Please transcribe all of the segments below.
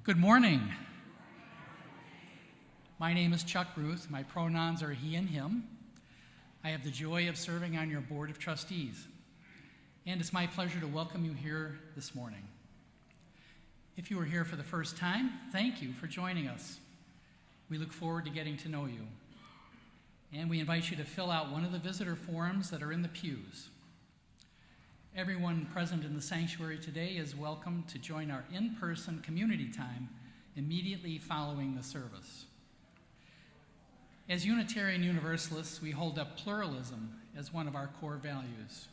Good morning. My name is Chuck Ruth. My pronouns are he and him. I have the joy of serving on your board of trustees, and it's my pleasure to welcome you here this morning. If you are here for the first time, thank you for joining us. We look forward to getting to know you, and we invite you to fill out one of the visitor forms that are in the pews. Everyone present in the sanctuary today is welcome to join our in-person community time immediately following the service. As Unitarian Universalists, we hold up pluralism as one of our core values.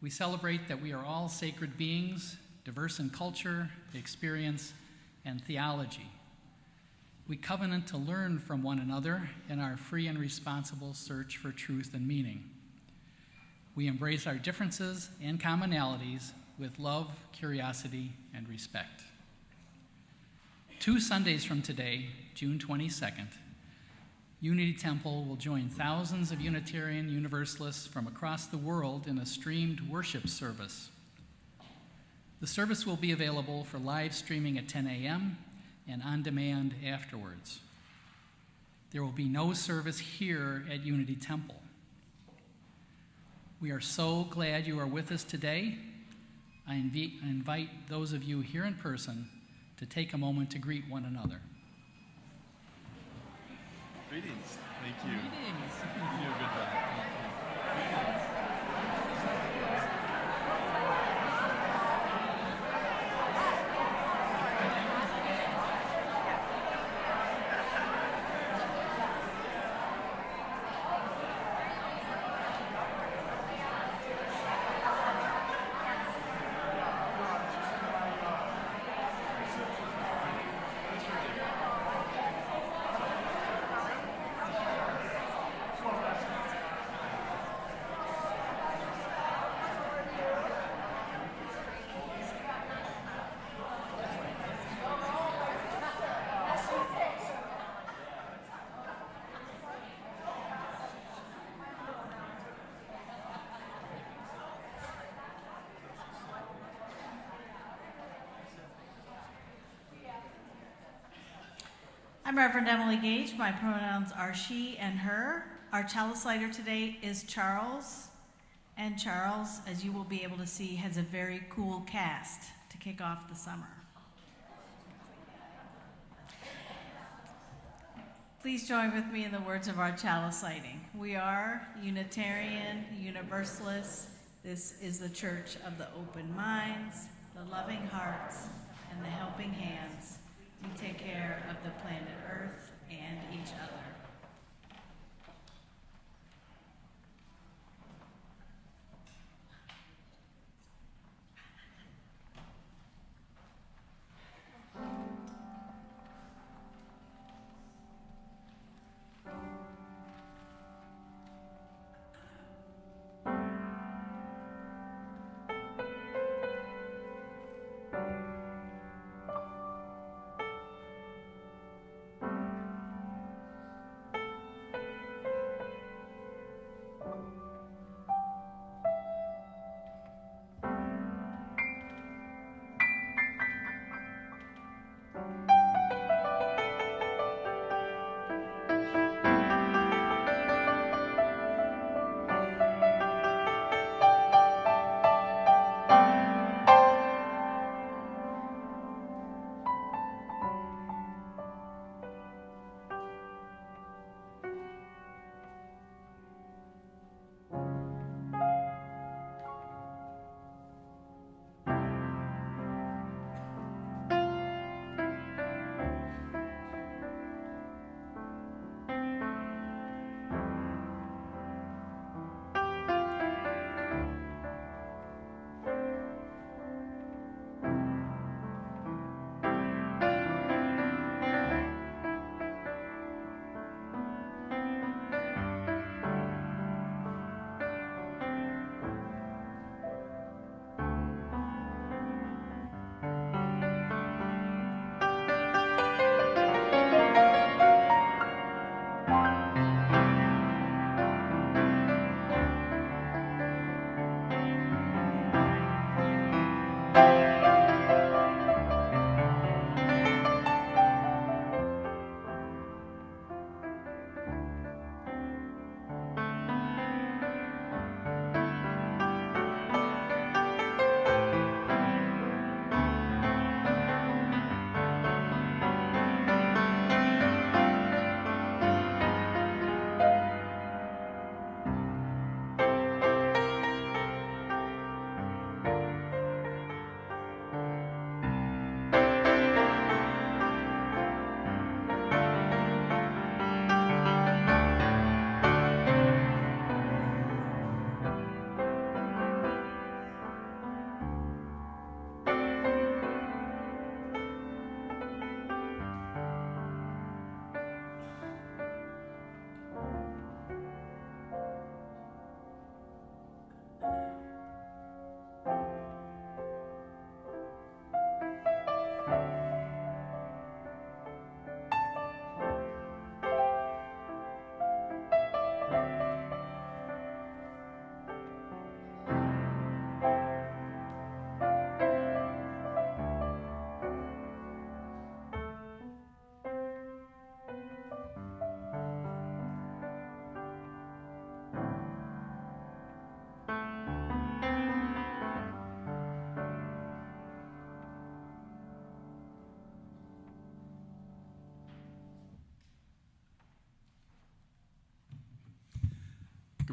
We celebrate that we are all sacred beings, diverse in culture, experience, and theology. We covenant to learn from one another in our free and responsible search for truth and meaning. We embrace our differences and commonalities with love, curiosity, and respect. 2 Sundays from today, June 22nd, Unity Temple will join thousands of Unitarian Universalists from across the world in a streamed worship service. The service will be available for live streaming at 10 a.m. and on demand afterwards. There will be no service here at Unity Temple. We are so glad you are with us today. I invite those of you here in person to take a moment to greet one another. Greetings. Thank you. Greetings. You do a good job. Thank you. I'm Reverend Emily Gage. My pronouns are she and her. Our chalice lighter today is Charles. And Charles, as you will be able to see, has a very cool cast to kick off the summer. Please join with me in the words of our chalice lighting. We are Unitarian Universalists. This is the church of the open minds, the loving hearts, and the helping hands. We take care of the planet Earth and each other.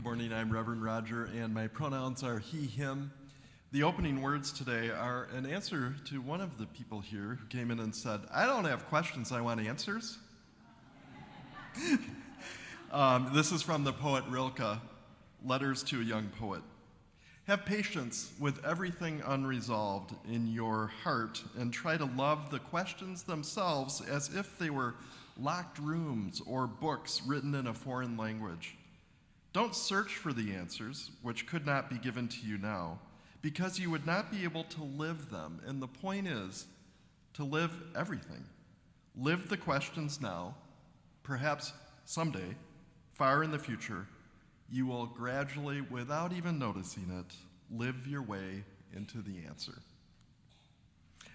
morning. I'm Reverend Roger, and my pronouns are he, him. The opening words today are an answer to one of the people here who came in and said, I don't have questions, I want answers. This is from the poet Rilke, Letters to a Young Poet. Have patience with everything unresolved in your heart and try to love the questions themselves as if they were locked rooms or books written in a foreign language. Don't search for the answers, which could not be given to you now, because you would not be able to live them. And the point is to live everything. Live the questions now. Perhaps someday, far in the future, you will gradually, without even noticing it, live your way into the answer.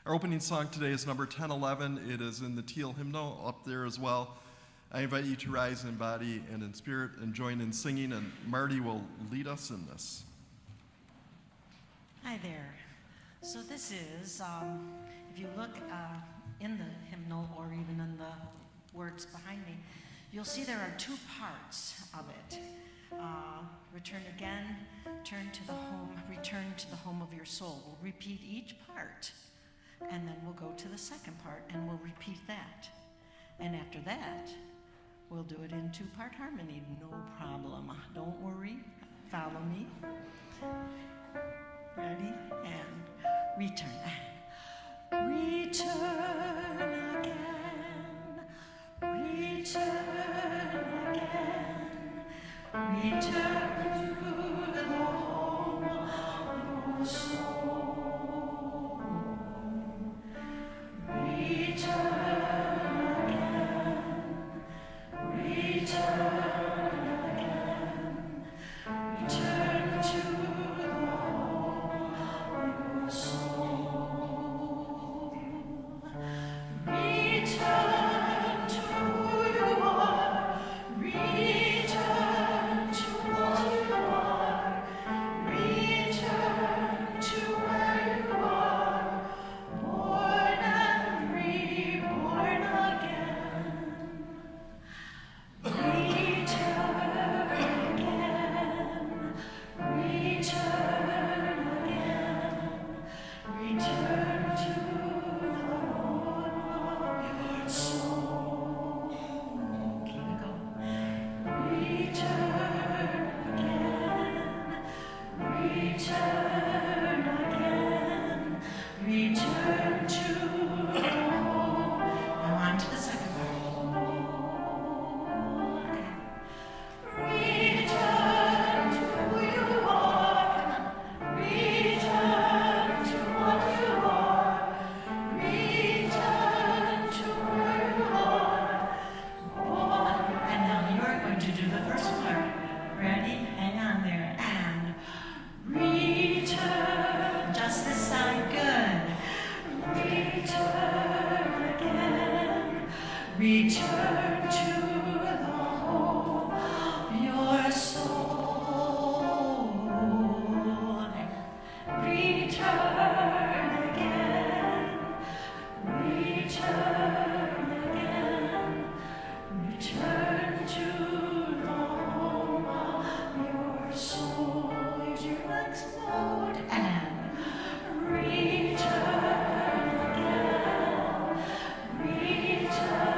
Our opening song today is number 1011. It is in the teal hymnal up there as well. I invite you to rise in body and in spirit and join in singing, and Marty will lead us in this. Hi there. So this is, if you look in the hymnal or even in the words behind me, you'll see there are two parts of it. Return again, turn to the home, return to the home of your soul. We'll repeat each part, and then we'll go to the second part, and we'll repeat that. And after that, we'll do it in two-part harmony. No problem. Don't worry. Follow me. Ready? And return. Return again. Return again. Return to the home of your soul. Return again. Return again. Return to the home of your soul. Return to who you are. Return to what you are. Return to where you are. Born and reborn again. Return again. Return again. Return to the home of your soul. Keep it going. Return again. Return again. Return to the home. Now on to the second part. Return to who you are. Return to what you are. Return to where you are. And now you're going to do the first part. Ready? Hang on there. And return. Just this side. Good. Return again. Return to the home of your soul. Return again. Return again. Return to the home of your soul. Here's your next note. And return again. Return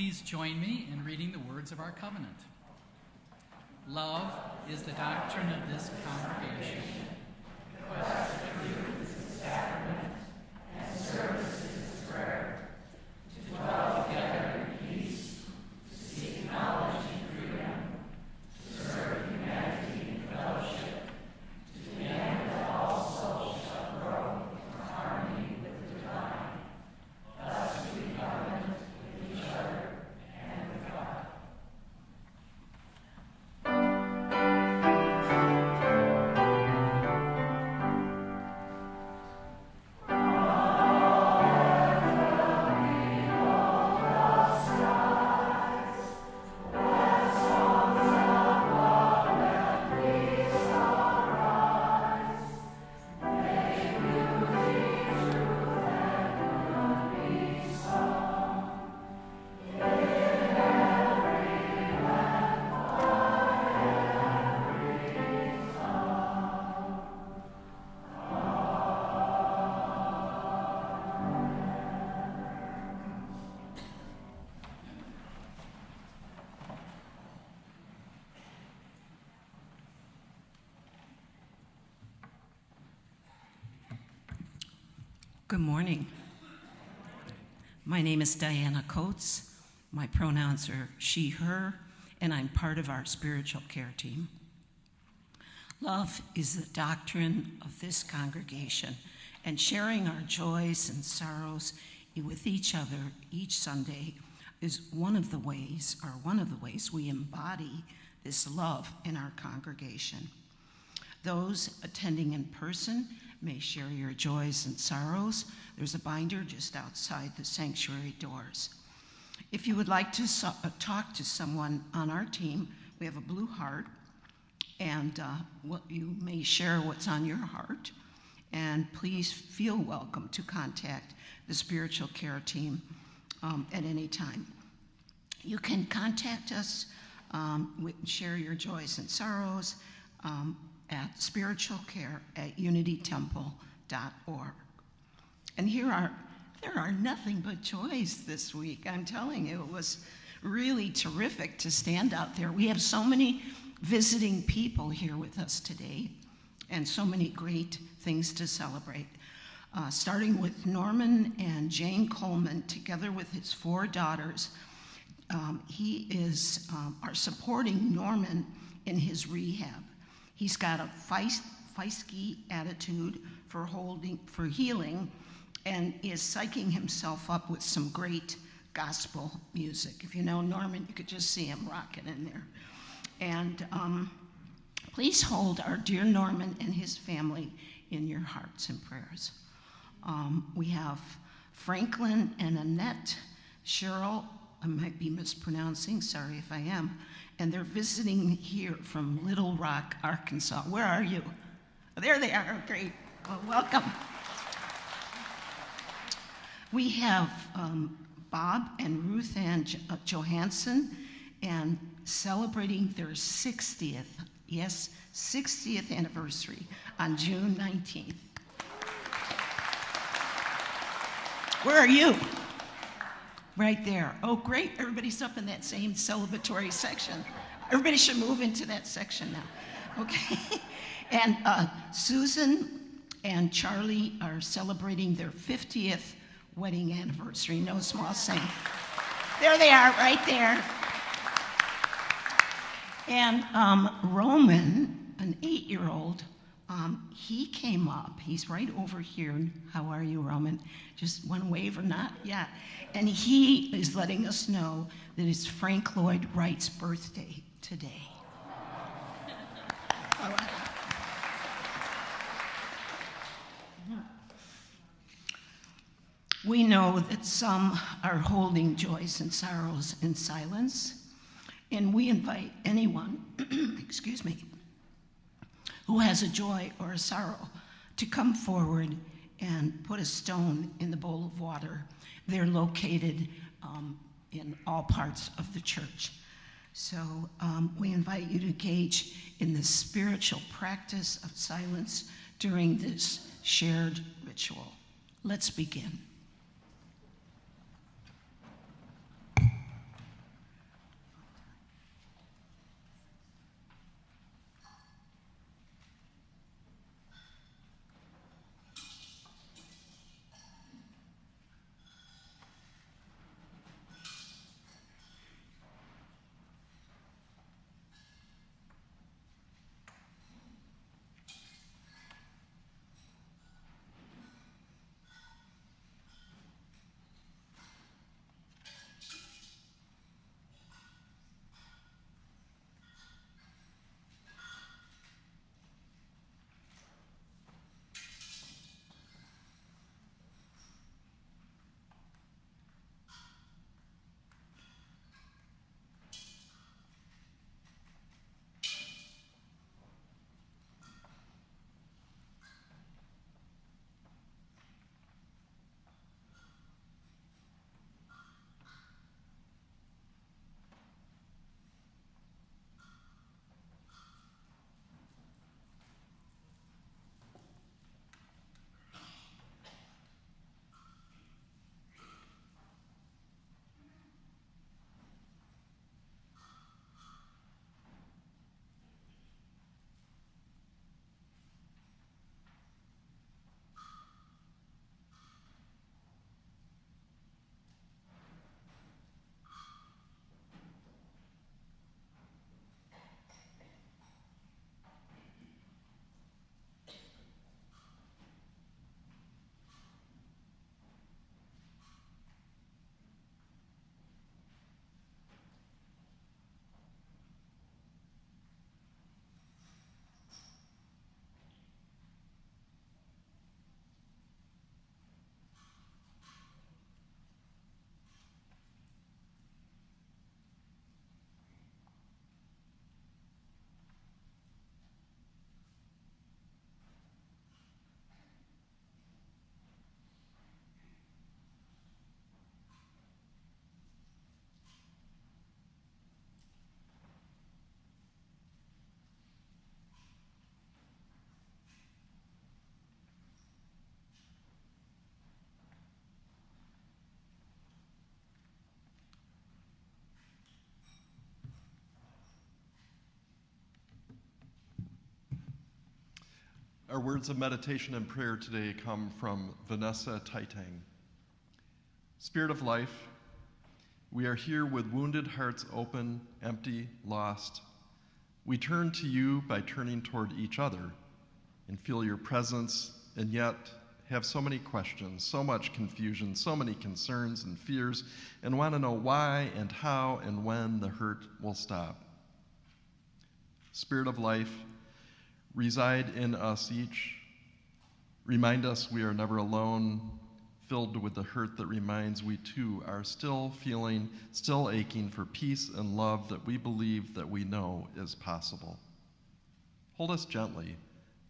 please join me in reading the words of our covenant. Love is the doctrine of this congregation. Good morning. My name is Diana Coates. My pronouns are she, her, and I'm part of our spiritual care team. Love is the doctrine of this congregation, and sharing our joys and sorrows with each other each Sunday is one of the ways we embody this love in our congregation. Those attending in person may share your joys and sorrows. There's a binder just outside the sanctuary doors. If you would like to talk to someone on our team, we have a blue heart, and you may share what's on your heart. And please feel welcome to contact the spiritual care team at any time. You can contact us, share your joys and sorrows, at spiritualcare@unitytemple.org. And there are nothing but joys this week. I'm telling you, it was really terrific to stand out there. We have so many visiting people here with us today, and so many great things to celebrate. Starting with Norman and Jane Coleman, together with his 4 daughters. He are supporting Norman in his rehab. He's got a feisty attitude for healing, and is psyching himself up with some great gospel music. If you know Norman, you could just see him rocking in there. And please hold our dear Norman and his family in your hearts and prayers. We have Franklin and Annette Cheryl. I might be mispronouncing, sorry if I am. And they're visiting here from Little Rock, Arkansas. Where are you? There they are, great. Well, welcome. We have Bob and Ruth Ann Johansson, and celebrating their 60th anniversary on June 19th. Where are you? Right there. Oh, great. Everybody's up in that same celebratory section. Everybody should move into that section now. Okay. And Susan and Charlie are celebrating their 50th wedding anniversary. No small thing. There they are, right there. And Roman, an 8-year-old, he came up. He's right over here. How are you, Roman? Just one wave or not? Yeah. And he is letting us know that it's Frank Lloyd Wright's birthday today. We know that some are holding joys and sorrows in silence, and we invite anyone, excuse me, who has a joy or a sorrow to come forward and put a stone in the bowl of water. They're located in all parts of the church. So we invite you to engage in the spiritual practice of silence during this shared ritual. Let's begin. Our words of meditation and prayer today come from Vanessa Taitang. Spirit of life, we are here with wounded hearts open, empty, lost. We turn to you by turning toward each other and feel your presence, and yet have so many questions, so much confusion, so many concerns and fears, and want to know why and how and when the hurt will stop. Spirit of life, reside in us each. Remind us we are never alone, filled with the hurt that reminds we too are still feeling, still aching for peace and love that we believe that we know is possible. Hold us gently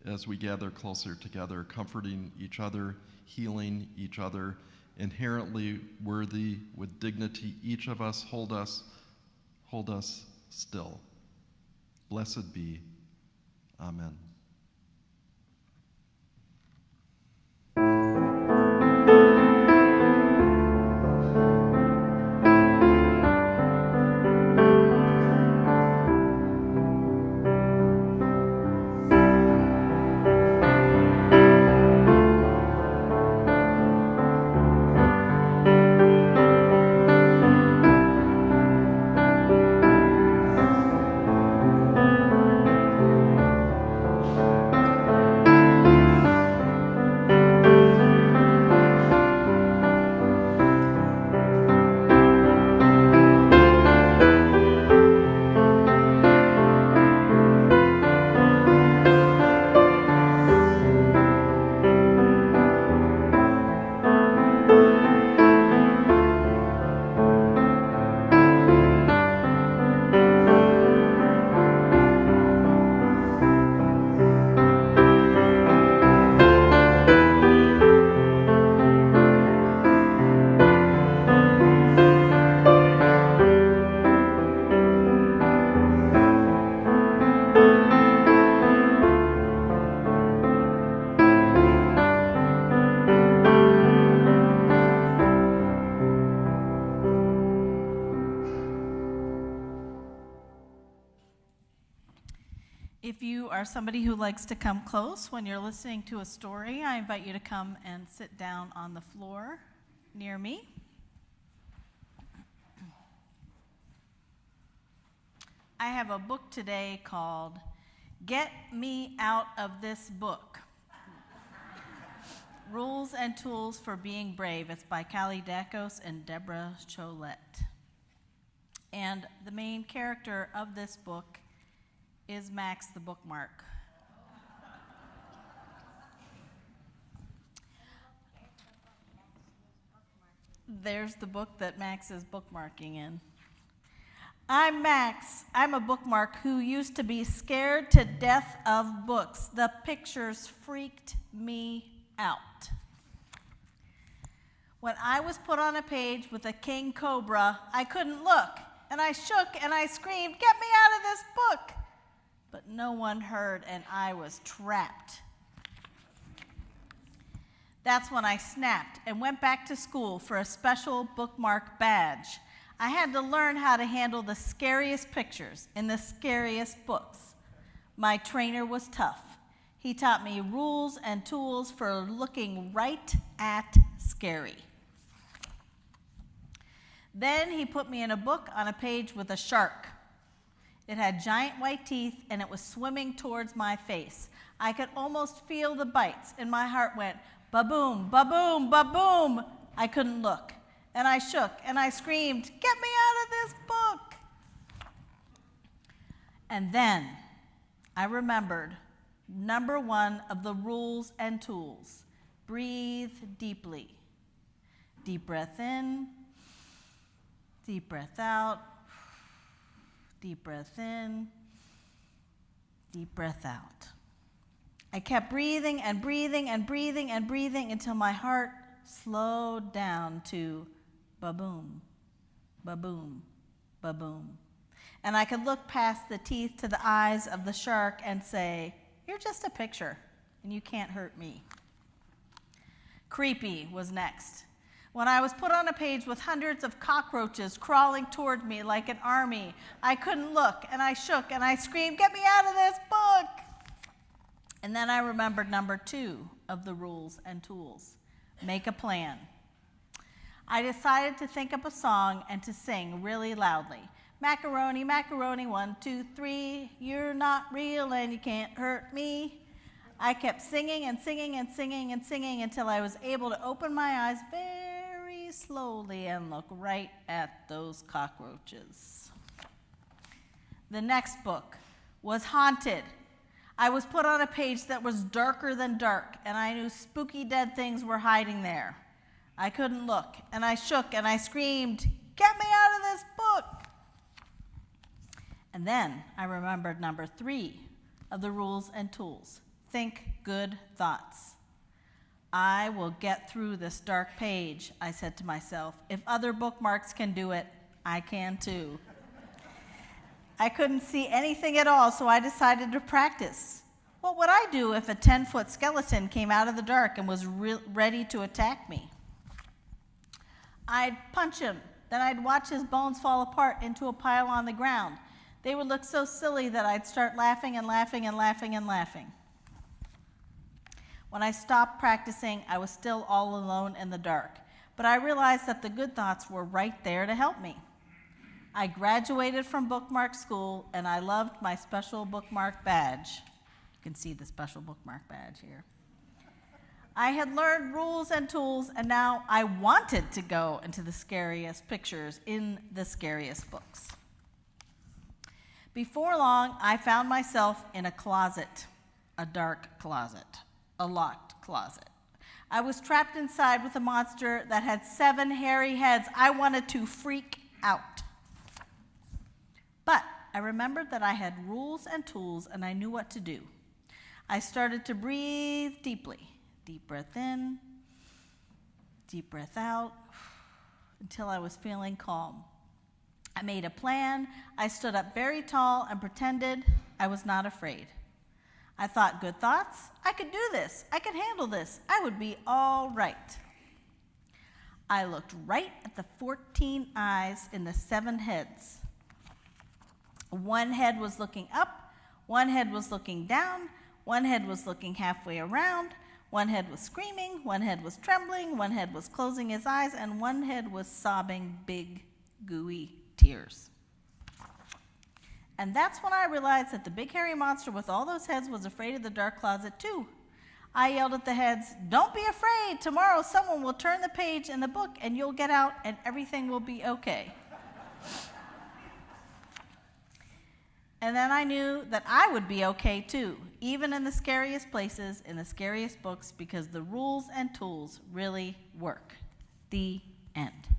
as we gather closer together, comforting each other, healing each other, inherently worthy, with dignity. Each of us hold us still. Blessed be. Amen. If you are somebody who likes to come close when you're listening to a story, I invite you to come and sit down on the floor near me. I have a book today called Get Me Out of This Book. Rules and Tools for Being Brave. It's by Callie Dacos and Deborah Cholette. And the main character of this book is Max the bookmark. There's the book that Max is bookmarking in. I'm Max. I'm a bookmark who used to be scared to death of books. The pictures freaked me out. When I was put on a page with a king cobra, I couldn't look, and I shook and I screamed, "Get me out of this book!" But no one heard, and I was trapped. That's when I snapped and went back to school for a special bookmark badge. I had to learn how to handle the scariest pictures in the scariest books. My trainer was tough. He taught me rules and tools for looking right at scary. Then he put me in a book on a page with a shark. It had giant white teeth, and it was swimming towards my face. I could almost feel the bites, and my heart went ba-boom, ba-boom, ba-boom. I couldn't look, and I shook, and I screamed, "Get me out of this book!" And then I remembered number one of the rules and tools. Breathe deeply. Deep breath in, deep breath out. Deep breath in, deep breath out. I kept breathing and breathing and breathing and breathing until my heart slowed down to ba-boom, ba-boom, ba-boom. And I could look past the teeth to the eyes of the shark and say, "You're just a picture, and you can't hurt me." Creepy was next. When I was put on a page with hundreds of cockroaches crawling toward me like an army, I couldn't look, and I shook, and I screamed, "Get me out of this book!" And then I remembered number 2 of the rules and tools. Make a plan. I decided to think up a song and to sing really loudly. Macaroni, macaroni, 1, 2, 3. You're not real and you can't hurt me. I kept singing and singing and singing and singing until I was able to open my eyes very slowly and look right at those cockroaches. The next book was Haunted. I was put on a page that was darker than dark, and I knew spooky dead things were hiding there. I couldn't look, and I shook, and I screamed, "Get me out of this book!" And then I remembered number 3 of the rules and tools. Think good thoughts. I will get through this dark page, I said to myself. If other bookmarks can do it, I can too. I couldn't see anything at all, so I decided to practice. What would I do if a 10-foot skeleton came out of the dark and was ready to attack me? I'd punch him, then I'd watch his bones fall apart into a pile on the ground. They would look so silly that I'd start laughing and laughing and laughing and laughing. When I stopped practicing, I was still all alone in the dark, but I realized that the good thoughts were right there to help me. I graduated from bookmark school, and I loved my special bookmark badge. You can see the special bookmark badge here. I had learned rules and tools, and now I wanted to go into the scariest pictures in the scariest books. Before long, I found myself in a closet, a dark closet, a locked closet. I was trapped inside with a monster that had 7 hairy heads. I wanted to freak out. But I remembered that I had rules and tools, and I knew what to do. I started to breathe deeply. Deep breath in, deep breath out, until I was feeling calm. I made a plan. I stood up very tall and pretended I was not afraid. I thought good thoughts. I could do this. I could handle this. I would be all right. I looked right at the 14 eyes in the 7 heads. One head was looking up, one head was looking down, one head was looking halfway around, one head was screaming, one head was trembling, one head was closing his eyes, and one head was sobbing big, gooey tears. And that's when I realized that the big hairy monster with all those heads was afraid of the dark closet too. I yelled at the heads, "Don't be afraid. Tomorrow someone will turn the page in the book and you'll get out and everything will be okay." And then I knew that I would be okay too, even in the scariest places, in the scariest books, because the rules and tools really work. The end.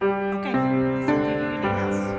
Okay, let's send you to your new house.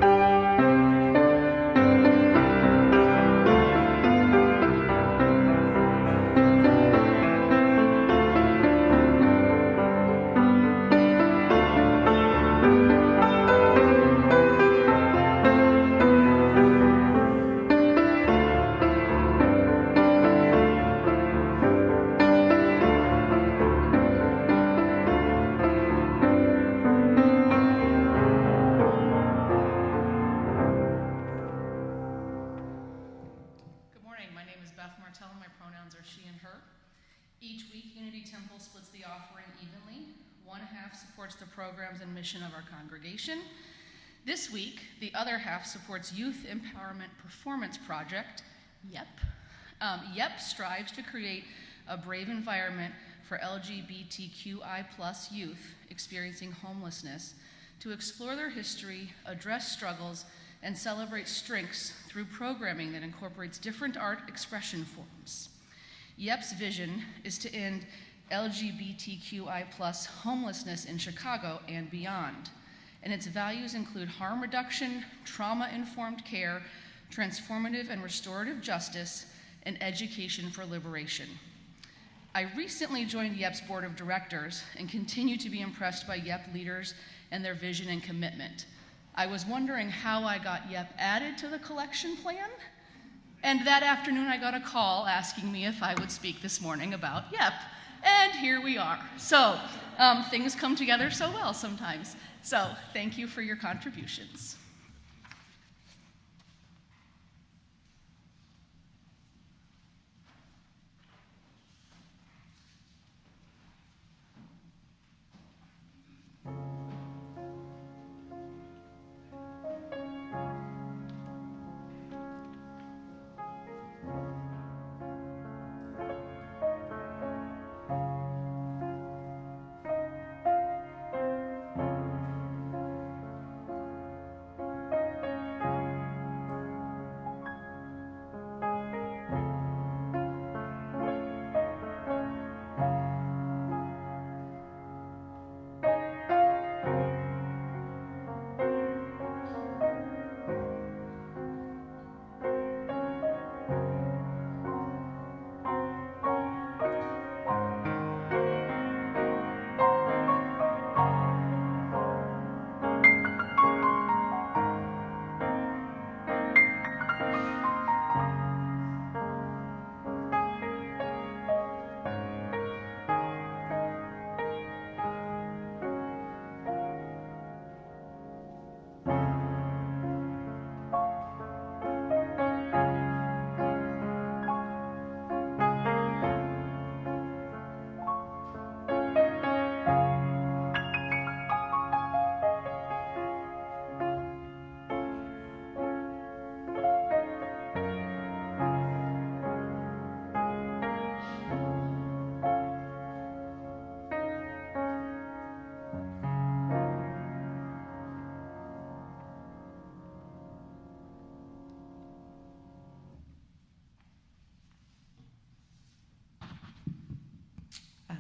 Programs and mission of our congregation. This week, the other half supports Youth Empowerment Performance Project, YEP. YEP strives to create a brave environment for LGBTQI+ youth experiencing homelessness to explore their history, address struggles, and celebrate strengths through programming that incorporates different art expression forms. YEP's vision is to end LGBTQI+ homelessness in Chicago and beyond. And its values include harm reduction, trauma-informed care, transformative and restorative justice, and education for liberation. I recently joined YEP's board of directors and continue to be impressed by YEP leaders and their vision and commitment. I was wondering how I got YEP added to the collection plan, and that afternoon I got a call asking me if I would speak this morning about YEP. And here we are. So things come together so well sometimes. So thank you for your contributions.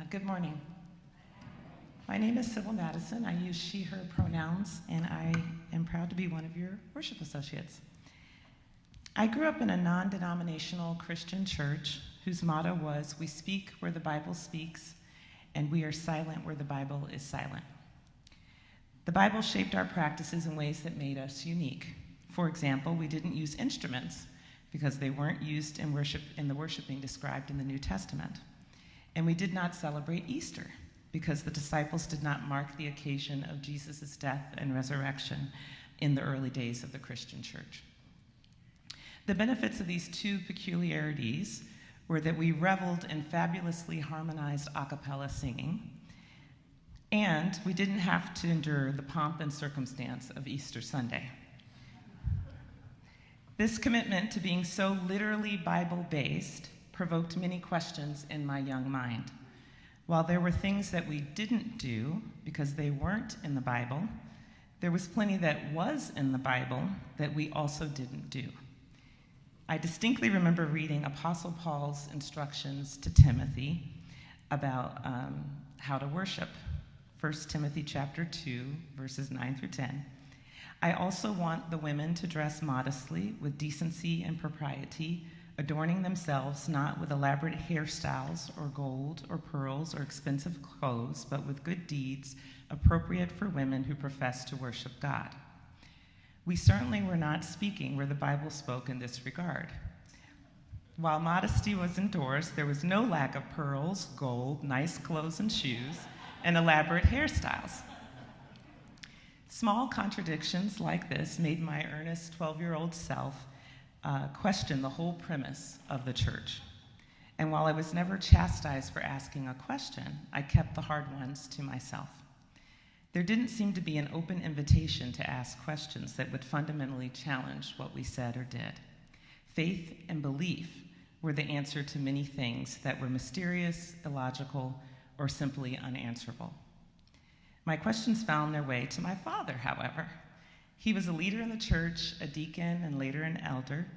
Good morning. My name is Sybil Madison. I use she, her pronouns, and I am proud to be one of your worship associates. I grew up in a non-denominational Christian church whose motto was, "We speak where the Bible speaks, and we are silent where the Bible is silent." The Bible shaped our practices in ways that made us unique. For example, we didn't use instruments because they weren't used in the worshiping described in the New Testament. And we did not celebrate Easter because the disciples did not mark the occasion of Jesus' death and resurrection in the early days of the Christian church. The benefits of these two peculiarities were that we reveled in fabulously harmonized a cappella singing, and we didn't have to endure the pomp and circumstance of Easter Sunday. This commitment to being so literally Bible-based provoked many questions in my young mind. While there were things that we didn't do because they weren't in the Bible, there was plenty that was in the Bible that we also didn't do. I distinctly remember reading Apostle Paul's instructions to Timothy about how to worship. 1 Timothy chapter 2, verses 9 through 10. I also want the women to dress modestly with decency and propriety, adorning themselves not with elaborate hairstyles or gold or pearls or expensive clothes, but with good deeds appropriate for women who profess to worship God. We certainly were not speaking where the Bible spoke in this regard. While modesty was endorsed, there was no lack of pearls, gold, nice clothes and shoes, and elaborate hairstyles. Small contradictions like this made my earnest 12-year-old self question the whole premise of the church. And while I was never chastised for asking a question, I kept the hard ones to myself. There didn't seem to be an open invitation to ask questions that would fundamentally challenge what we said or did. Faith and belief were the answer to many things that were mysterious, illogical, or simply unanswerable. My questions found their way to my father, however. He was a leader in the church, a deacon, and later an elder.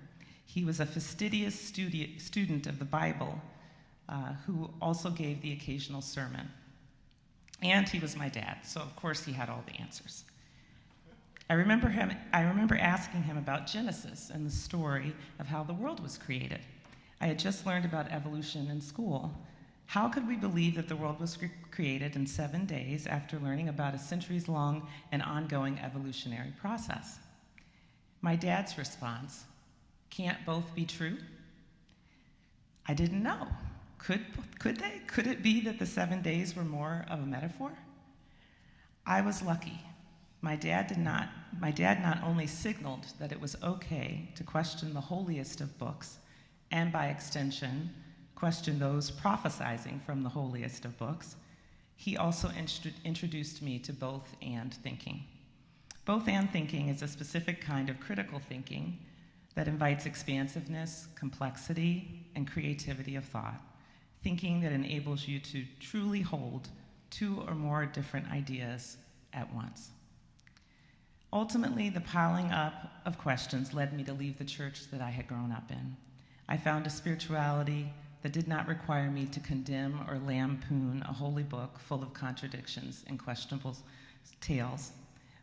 He was a fastidious student of the Bible who also gave the occasional sermon. And he was my dad, so of course he had all the answers. I remember asking him about Genesis and the story of how the world was created. I had just learned about evolution in school. How could we believe that the world was created in 7 days after learning about a centuries-long and ongoing evolutionary process? My dad's response, "Can't both be true?" I didn't know. Could they? Could it be that the 7 days were more of a metaphor? I was lucky. My dad not only signaled that it was okay to question the holiest of books, and by extension, question those prophesizing from the holiest of books, he also introduced me to both and thinking. Both and thinking is a specific kind of critical thinking that invites expansiveness, complexity, and creativity of thought, thinking that enables you to truly hold two or more different ideas at once. Ultimately, the piling up of questions led me to leave the church that I had grown up in. I found a spirituality that did not require me to condemn or lampoon a holy book full of contradictions and questionable tales,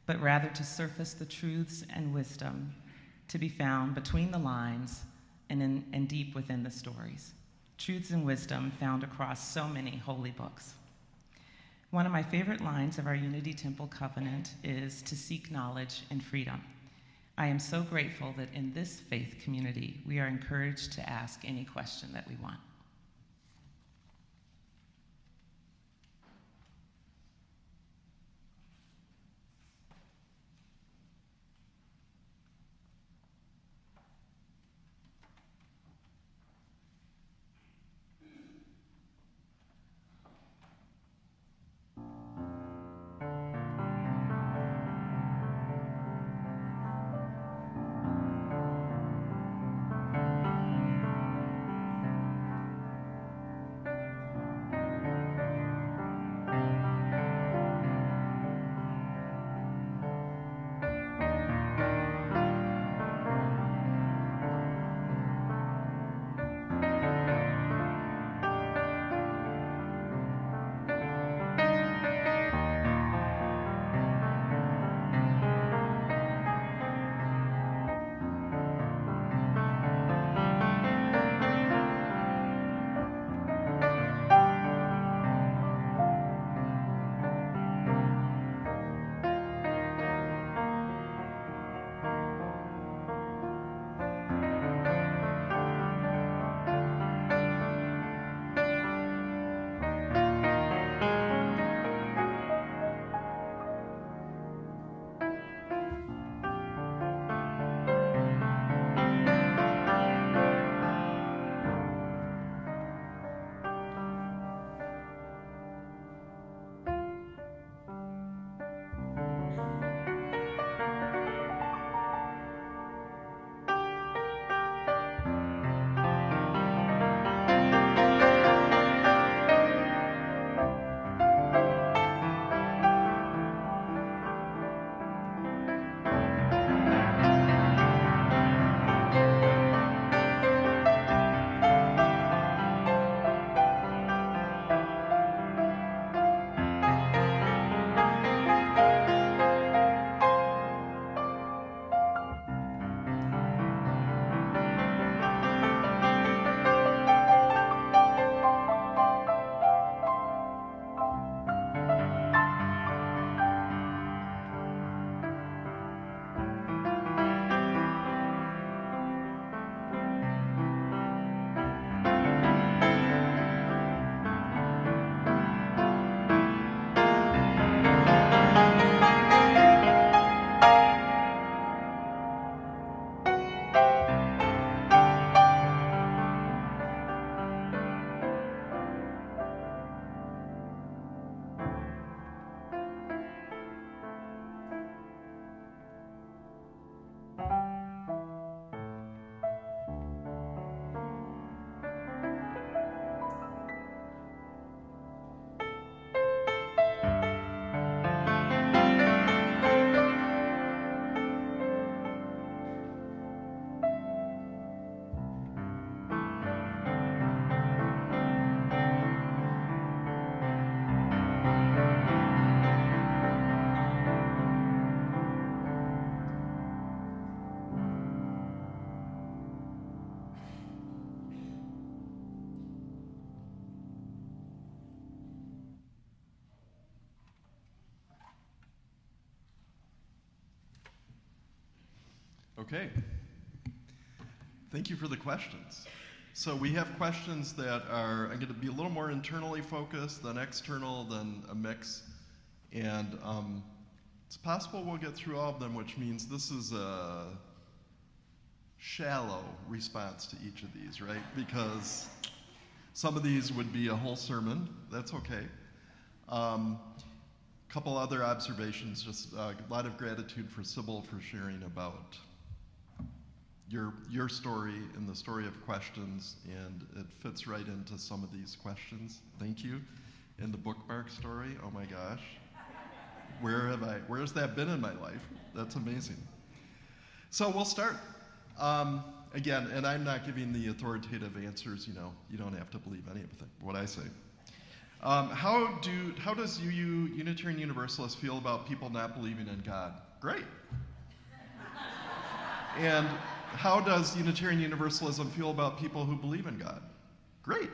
but rather to surface the truths and wisdom to be found between the lines and deep within the stories. Truths and wisdom found across so many holy books. One of my favorite lines of our Unity Temple covenant is to seek knowledge and freedom. I am so grateful that in this faith community, we are encouraged to ask any question that we want. Okay. Thank you for the questions. So we have questions that are, I'm going to be a little more internally focused than external, than a mix. And it's possible we'll get through all of them, which means this is a shallow response to each of these, right? Because some of these would be a whole sermon. That's okay. Couple other observations, just a lot of gratitude for Sybil for sharing about your story and the story of questions, and it fits right into some of these questions. Thank you. And the bookmark story, oh my gosh. Where's that been in my life? That's amazing. So we'll start. Again, and I'm not giving the authoritative answers, you don't have to believe anything, what I say. How does you Unitarian Universalists feel about people not believing in God? Great. And how does Unitarian Universalism feel about people who believe in God? Great.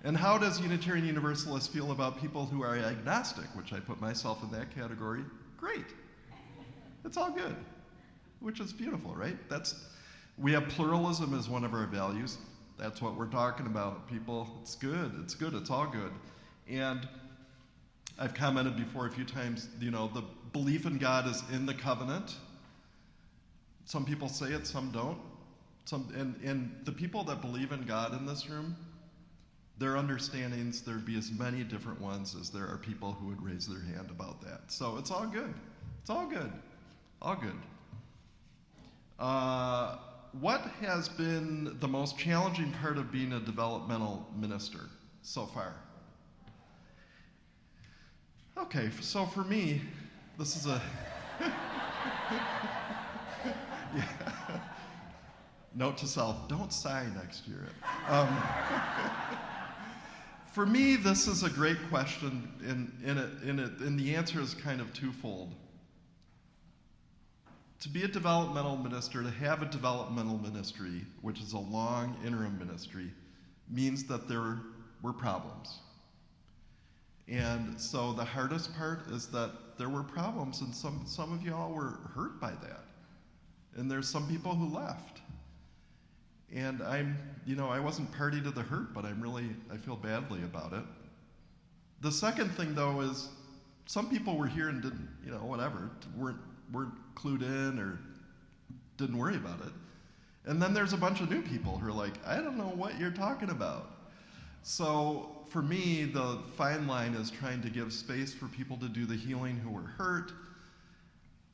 And how does Unitarian Universalists feel about people who are agnostic, which I put myself in that category? Great. It's all good, which is beautiful, right? We have pluralism as one of our values. That's what we're talking about, people. It's good, it's all good. And I've commented before a few times, the belief in God is in the covenant. Some people say it, some don't. And the people that believe in God in this room, their understandings, there'd be as many different ones as there are people who would raise their hand about that. So it's all good. It's all good. All good. What has been the most challenging part of being a developmental minister so far? Okay, so for me, this is a... Yeah. Note to self, don't sigh next year. For me, this is a great question, and the answer is kind of twofold. To be a developmental minister, to have a developmental ministry, which is a long interim ministry, means that there were problems. And so the hardest part is that there were problems, and some of y'all were hurt by that. And there's some people who left. And I wasn't party to the hurt, but I feel badly about it. The second thing, though, is some people were here and didn't, weren't clued in or didn't worry about it. And then there's a bunch of new people who are like, I don't know what you're talking about. So for me, the fine line is trying to give space for people to do the healing who were hurt,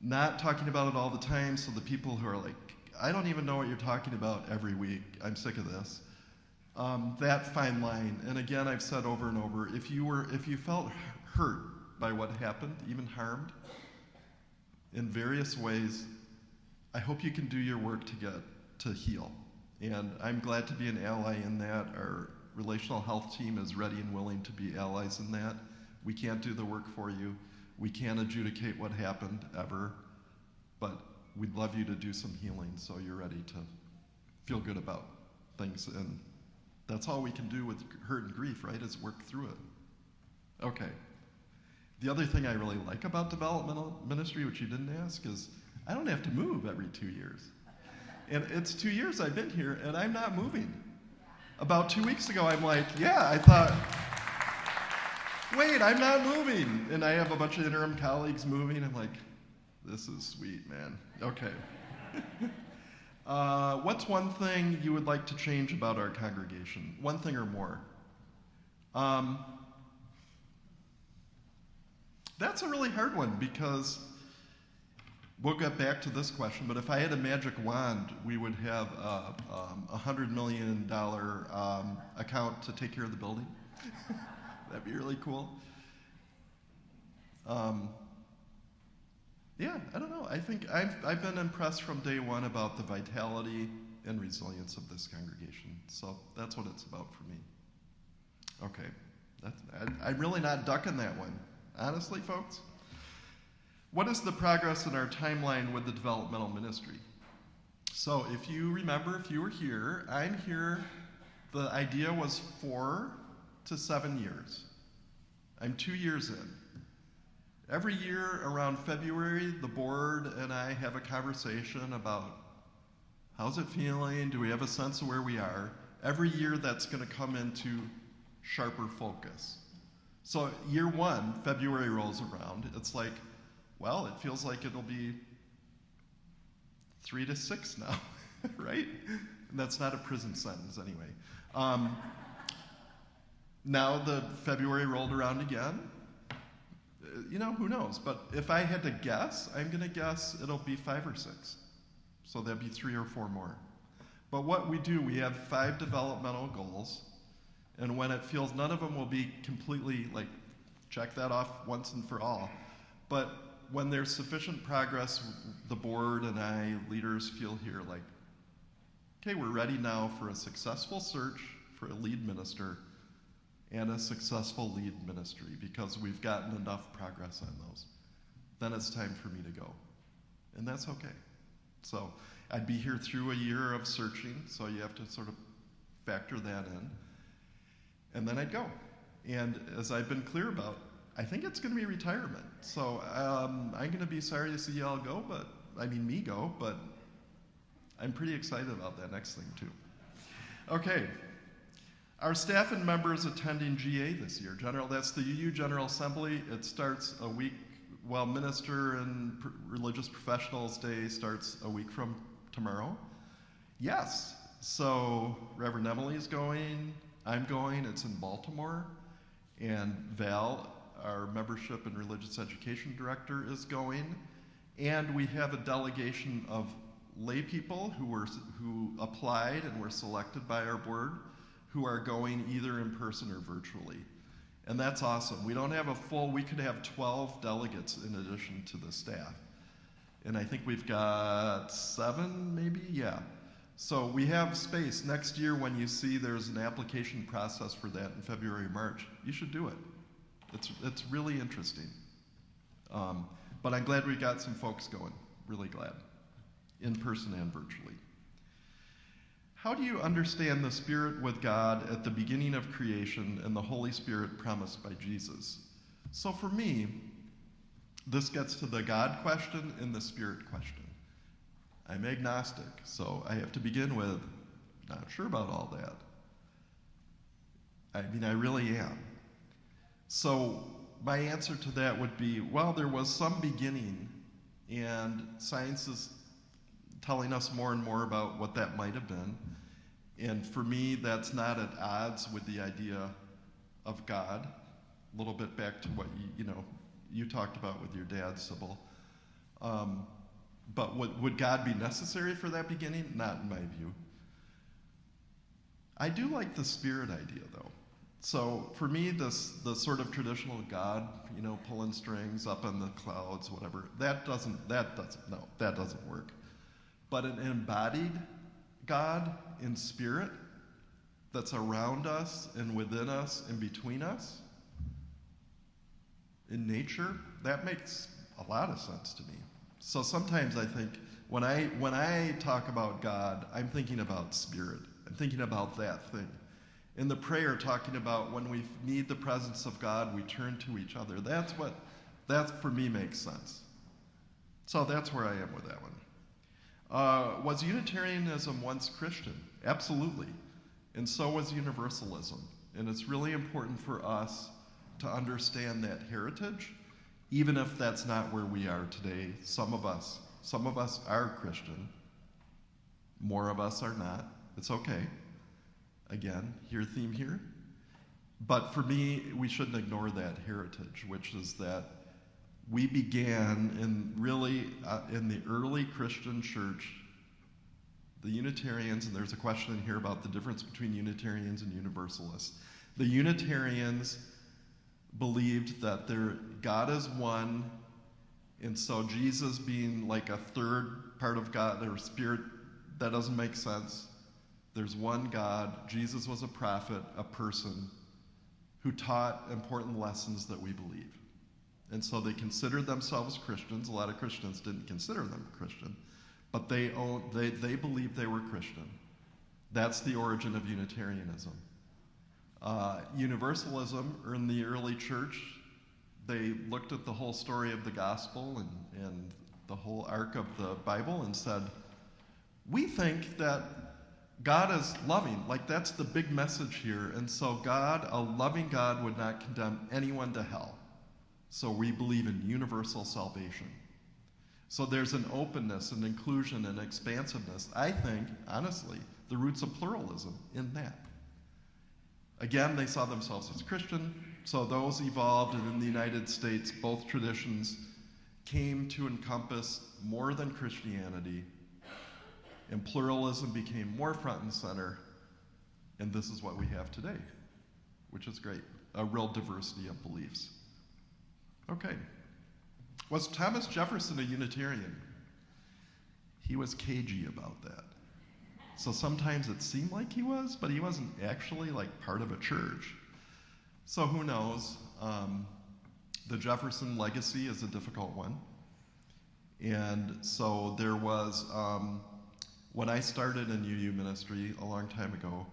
not talking about it all the time, so the people who are like, I don't even know what you're talking about every week, I'm sick of this. That fine line, and again, I've said over and over, if you felt hurt by what happened, even harmed, in various ways, I hope you can do your work to heal. And I'm glad to be an ally in that. Our relational health team is ready and willing to be allies in that. We can't do the work for you. We can't adjudicate what happened ever, but we'd love you to do some healing so you're ready to feel good about things. And that's all we can do with hurt and grief, right, is work through it. Okay. The other thing I really like about developmental ministry, which you didn't ask, is I don't have to move every 2 years. And it's 2 years I've been here, and I'm not moving. About 2 weeks ago, I'm like, I thought, wait, I'm not moving. And I have a bunch of interim colleagues moving. I'm like, this is sweet, man. Okay. What's one thing you would like to change about our congregation? One thing or more? That's a really hard one because we'll get back to this question, but if I had a magic wand, we would have a $100 million account to take care of the building. That'd be really cool. I don't know. I think I've been impressed from day one about the vitality and resilience of this congregation. So that's what it's about for me. Okay. I'm really not ducking that one. Honestly, folks. What is the progress in our timeline with the developmental ministry? So if you remember, if you were here, I'm here. The idea was 4 to 7 years. I'm 2 years in. Every year around February, the board and I have a conversation about how's it feeling? Do we have a sense of where we are? Every year that's going to come into sharper focus. So year one, February rolls around. It's like, well, it feels like it'll be 3 to 6 now, right? And that's not a prison sentence anyway. Now the February rolled around again. Who knows? But if I had to guess, I'm going to guess it'll be 5 or 6. So there'll be 3 or 4 more. But what we do, we have 5 developmental goals. And when it feels none of them will be completely like, check that off once and for all. But when there's sufficient progress, the board and I, leaders, feel here like, okay, we're ready now for a successful search for a lead minister and a successful lead ministry because we've gotten enough progress on those. Then it's time for me to go. And that's okay. So I'd be here through a year of searching, so you have to sort of factor that in. And then I'd go. And as I've been clear about, I think it's going to be retirement. So I'm going to be sorry to see y'all go, me go, but I'm pretty excited about that next thing too. Okay. Our staff and members attending GA this year, that's the UU General Assembly. It starts a week, Minister and Religious Professionals Day starts a week from tomorrow. Yes, so Reverend Emily's going, I'm going, it's in Baltimore, and Val, our Membership and Religious Education Director, is going, and we have a delegation of lay people who applied and were selected by our board, who are going either in person or virtually. And that's awesome. We don't have we could have 12 delegates in addition to the staff. And I think we've got 7 maybe, yeah. So we have space. Next year when you see there's an application process for that in February, March, you should do it. It's really interesting. But I'm glad we got some folks going, really glad, in person and virtually. How do you understand the Spirit with God at the beginning of creation and the Holy Spirit promised by Jesus? So for me, this gets to the God question and the Spirit question. I'm agnostic, so I have to begin with, not sure about all that. I really am. So my answer to that would be, well, there was some beginning, and science is telling us more and more about what that might have been. And for me, that's not at odds with the idea of God. A little bit back to what you talked about with your dad, Sybil. But would God be necessary for that beginning? Not in my view. I do like the Spirit idea, though. So for me, the sort of traditional God, pulling strings up in the clouds, whatever, that doesn't work. But an embodied God in spirit that's around us and within us and between us in nature, that makes a lot of sense to me. So sometimes I think when I talk about God, I'm thinking about spirit. I'm thinking about that thing. In the prayer, talking about when we need the presence of God, we turn to each other. That for me makes sense. So that's where I am with that one. Was Unitarianism once Christian? Absolutely. And so was Universalism. And it's really important for us to understand that heritage, even if that's not where we are today. Some of us are Christian. More of us are not. It's okay. Again, your theme here. But for me, we shouldn't ignore that heritage, which is that we began in the early Christian church, the Unitarians, and there's a question in here about the difference between Unitarians and Universalists. The Unitarians believed that God is one, and so Jesus being like a third part of God or spirit, that doesn't make sense. There's one God. Jesus was a prophet, a person who taught important lessons that we believe. And so they considered themselves Christians. A lot of Christians didn't consider them Christian, but they believed they were Christian. That's the origin of Unitarianism. Universalism, in the early church, they looked at the whole story of the gospel and the whole arc of the Bible and said, we think that God is loving. Like, that's the big message here. And so God, a loving God, would not condemn anyone to hell. So we believe in universal salvation. So there's an openness and inclusion and expansiveness. I think, honestly, the roots of pluralism in that. Again, they saw themselves as Christian, so those evolved, and in the United States, both traditions came to encompass more than Christianity, and pluralism became more front and center, and this is what we have today, which is great, a real diversity of beliefs. Okay. Was Thomas Jefferson a Unitarian? He was cagey about that. So sometimes it seemed like he was, but he wasn't actually like part of a church. So who knows? The Jefferson legacy is a difficult one. And so there was, when I started in UU ministry a long time ago,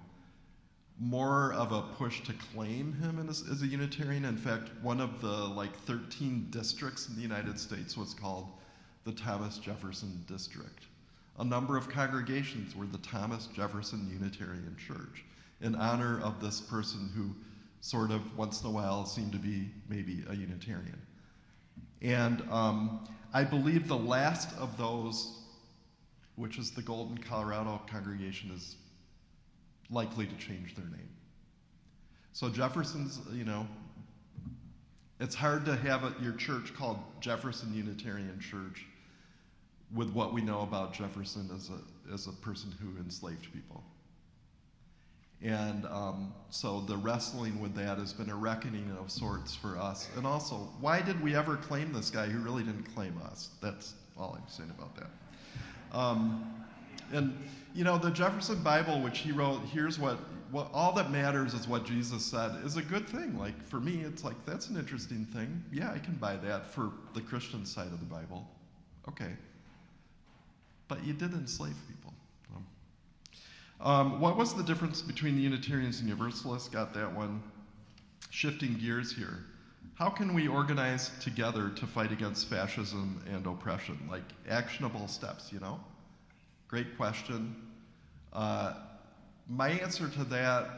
more of a push to claim him as a Unitarian. In fact, one of the 13 districts in the United States was called the Thomas Jefferson District. A number of congregations were the Thomas Jefferson Unitarian Church in honor of this person who sort of once in a while seemed to be maybe a Unitarian. And I believe the last of those, which is the Golden, Colorado congregation, is likely to change their name. So Jefferson's, it's hard to have your church called Jefferson Unitarian Church with what we know about Jefferson as a person who enslaved people. And so the wrestling with that has been a reckoning of sorts for us. And also, why did we ever claim this guy who really didn't claim us? That's all I'm saying about that. And the Jefferson Bible, which he wrote, here's what all that matters is what Jesus said, is a good thing. Like, for me, it's like, that's an interesting thing. Yeah, I can buy that for the Christian side of the Bible. Okay. But you did enslave people. What was the difference between the Unitarians and Universalists? Got that one. Shifting gears here. How can we organize together to fight against fascism and oppression? Like, actionable steps, Great question. My answer to that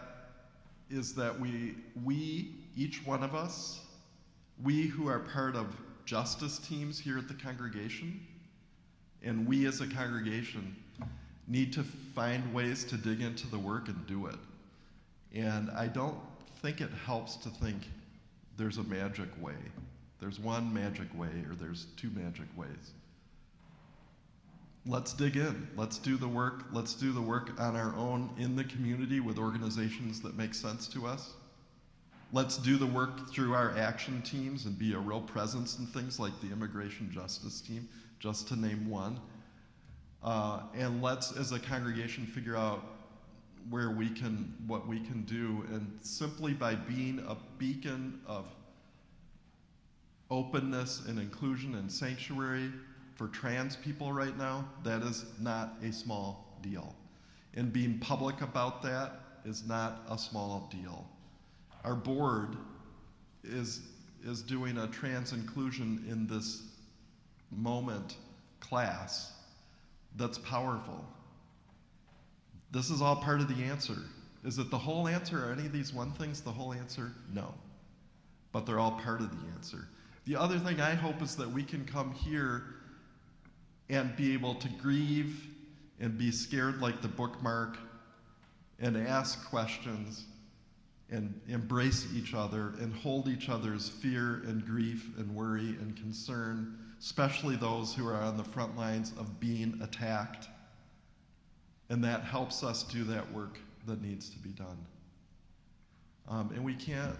is that we, each one of us, we who are part of justice teams here at the congregation, and we as a congregation need to find ways to dig into the work and do it. And I don't think it helps to think there's a magic way. There's one magic way, or there's two magic ways. Let's dig in. Let's do the work. Let's do the work on our own in the community with organizations that make sense to us. Let's do the work through our action teams and be a real presence in things like the Immigration Justice Team, just to name one. And let's, as a congregation, figure out what we can do. And simply by being a beacon of openness and inclusion and sanctuary for trans people right now, that is not a small deal. And being public about that is not a small deal. Our board is doing a trans inclusion in this moment class that's powerful. This is all part of the answer. Is it the whole answer? Are any of these one things the whole answer? No. But they're all part of the answer. The other thing I hope is that we can come here and be able to grieve and be scared like the bookmark and ask questions and embrace each other and hold each other's fear and grief and worry and concern, especially those who are on the front lines of being attacked. And that helps us do that work that needs to be done. And we can't,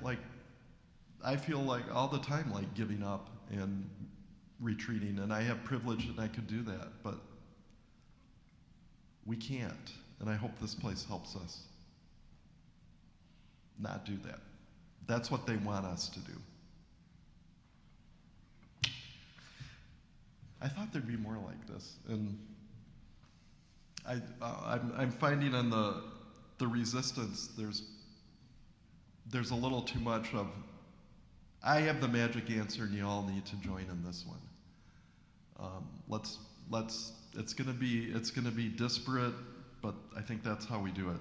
I feel like all the time like giving up and retreating, and I have privilege and I could do that, but we can't. And I hope this place helps us not do that. That's what they want us to do. I thought there'd be more like this, and I'm finding in the resistance there's a little too much of I have the magic answer, and you all need to join in this one. It's gonna be disparate, but I think that's how we do it.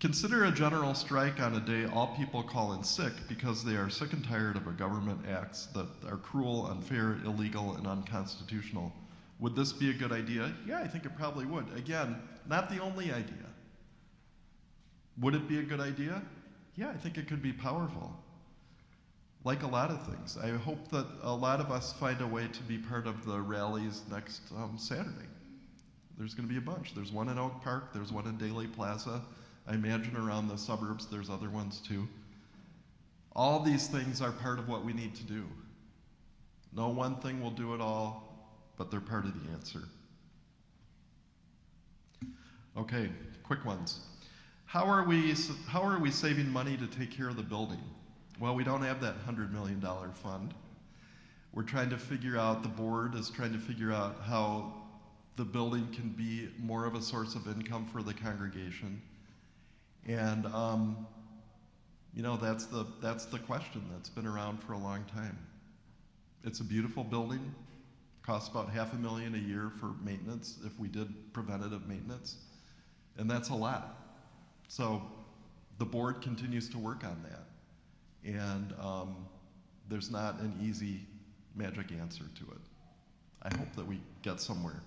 Consider a general strike on a day all people call in sick because they are sick and tired of a government acts that are cruel, unfair, illegal, and unconstitutional. Would this be a good idea? Yeah, I think it probably would. Again, not the only idea. Would it be a good idea? Yeah, I think it could be powerful. Like a lot of things. I hope that a lot of us find a way to be part of the rallies next Saturday. There's going to be a bunch. There's one in Oak Park, there's one in Daly Plaza. I imagine around the suburbs there's other ones too. All these things are part of what we need to do. No one thing will do it all, but they're part of the answer. Okay, quick ones. How are we saving money to take care of the building? Well, we don't have that $100 million fund. We're trying to figure out, the board is trying to figure out how the building can be more of a source of income for the congregation. And that's the question that's been around for a long time. It's a beautiful building, costs about $500,000 a year for maintenance if we did preventative maintenance, and that's a lot. So the board continues to work on that, and there's not an easy magic answer to it. I hope that we get somewhere.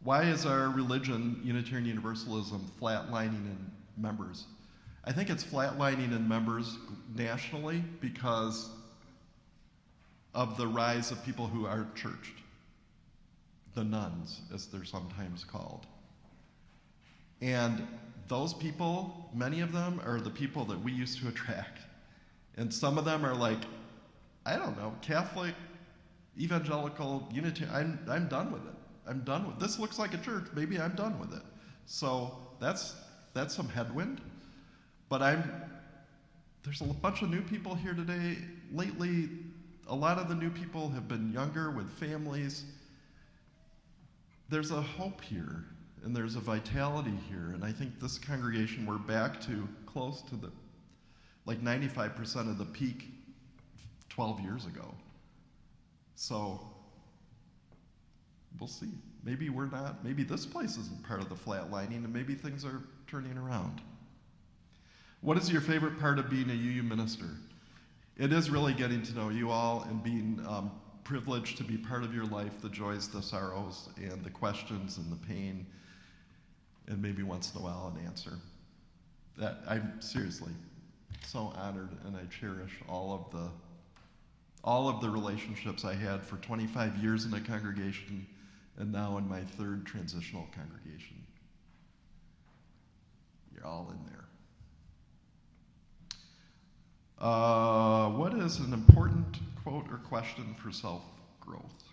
Why is our religion, Unitarian Universalism, flatlining in members? I think it's flatlining in members nationally because of the rise of people who aren't churched. The nuns, as they're sometimes called. And those people, many of them are the people that we used to attract. And some of them are like, I don't know, Catholic, evangelical, Unitarian. I'm done with it. I'm done with this. Looks like a church. Maybe I'm done with it. So that's some headwind. But there's a bunch of new people here today. Lately, a lot of the new people have been younger with families. There's a hope here, and there's a vitality here. And I think this congregation, we're back to close to the 95% of the peak 12 years ago. So we'll see. Maybe we're not, maybe this place isn't part of the flatlining, and maybe things are turning around. What is your favorite part of being a UU minister? It is really getting to know you all and being privileged to be part of your life, the joys, the sorrows, and the questions and the pain, and maybe once in a while an answer. That I'm seriously so honored, and I cherish all of the relationships I had for 25 years in a congregation, and now in my third transitional congregation. You're all in there. What is an important quote or question for self-growth?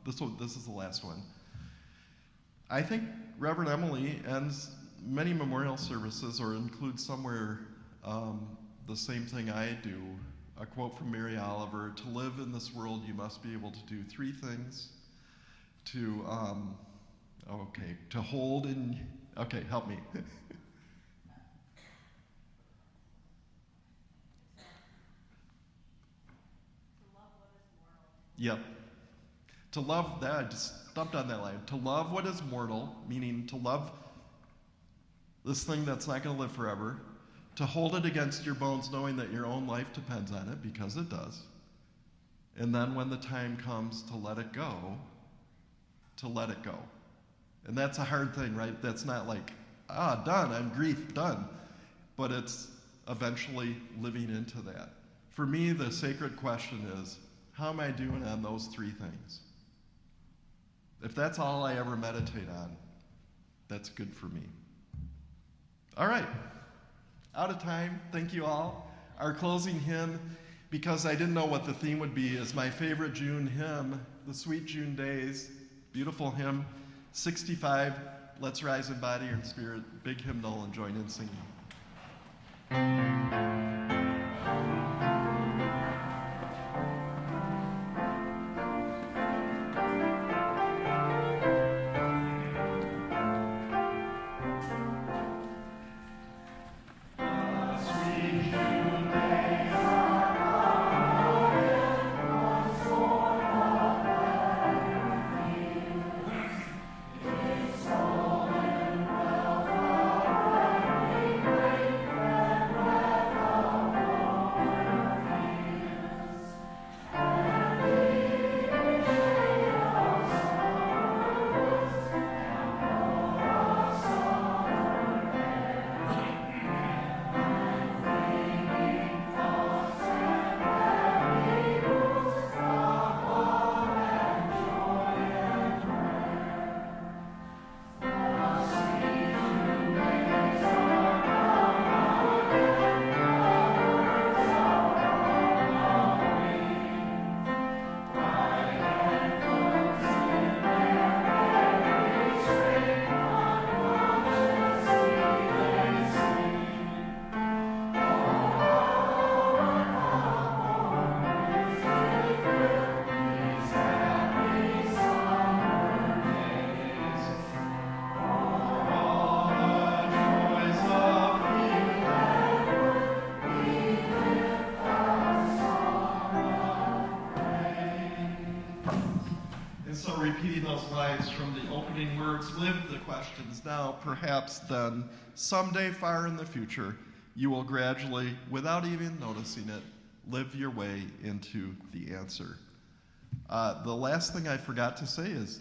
This is the last one. I think Reverend Emily ends many memorial services or includes somewhere the same thing I do. A quote from Mary Oliver: to live in this world, you must be able to do three things. To hold in, help me. Yep. To love that, I just stumped on that line. To love what is mortal, meaning to love this thing that's not going to live forever. To hold it against your bones, knowing that your own life depends on it, because it does. And then when the time comes to let it go, to let it go. And that's a hard thing, right? That's not like, done, I'm grief, done. But it's eventually living into that. For me, the sacred question is, how am I doing on those three things? If that's all I ever meditate on, that's good for me. All right. Out of time. Thank you all. Our closing hymn, because I didn't know what the theme would be, is my favorite June hymn, The Sweet June Days. Beautiful hymn. 65, Let's Rise in Body and Spirit. Big hymnal, and join in singing. Sweet And so repeating those lines from the opening words, live the questions now, perhaps then, someday far in the future, you will gradually, without even noticing it, live your way into the answer. The last thing I forgot to say is,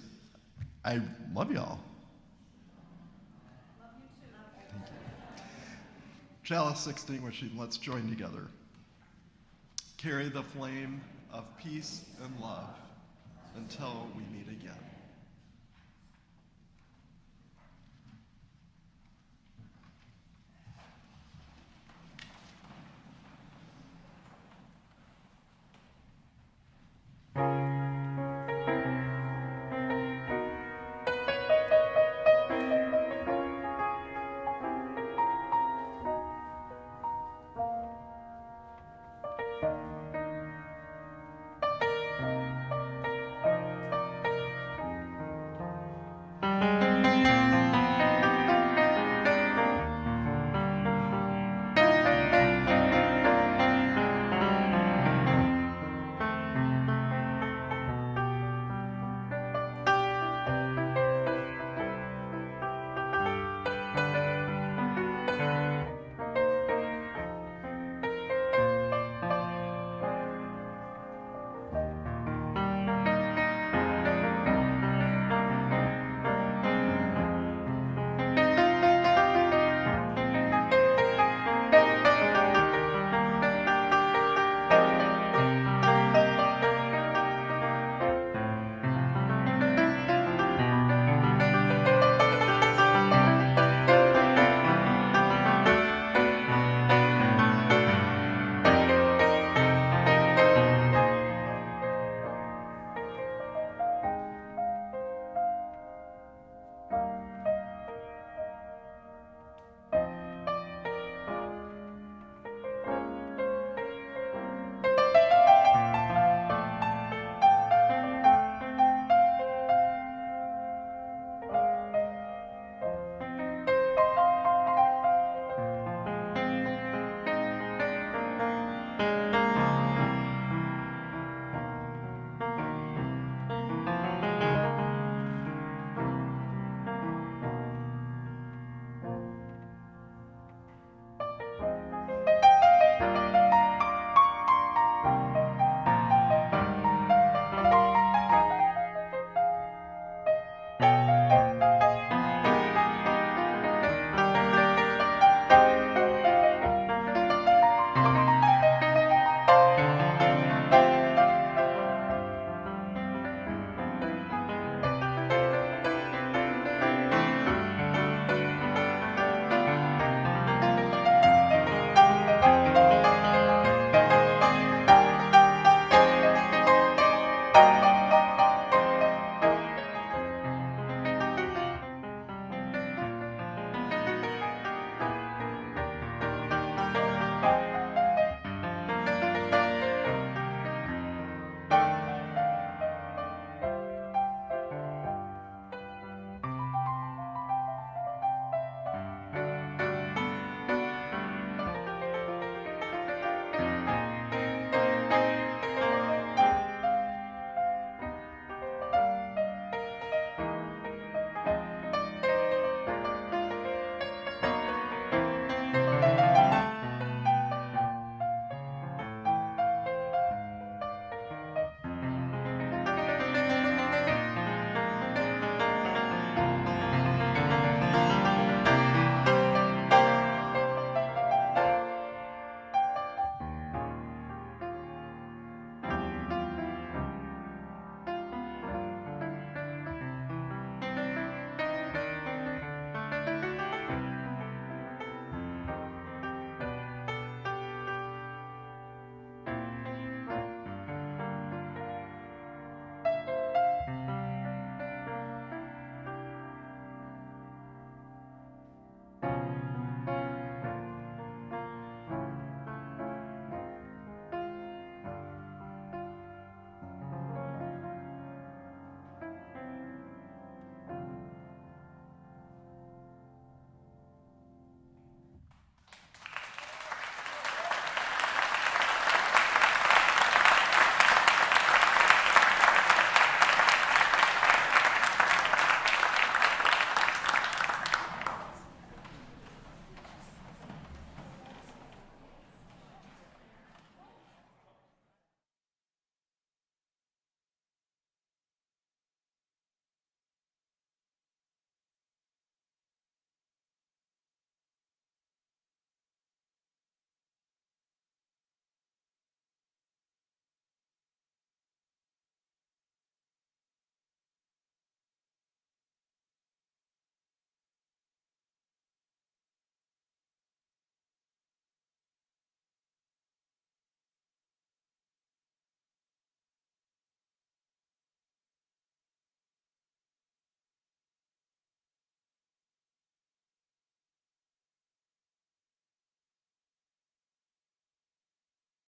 I love y'all. Love you too. Thank you. Chalice extinguishing, let's join together. Carry the flame of peace and love until we meet again.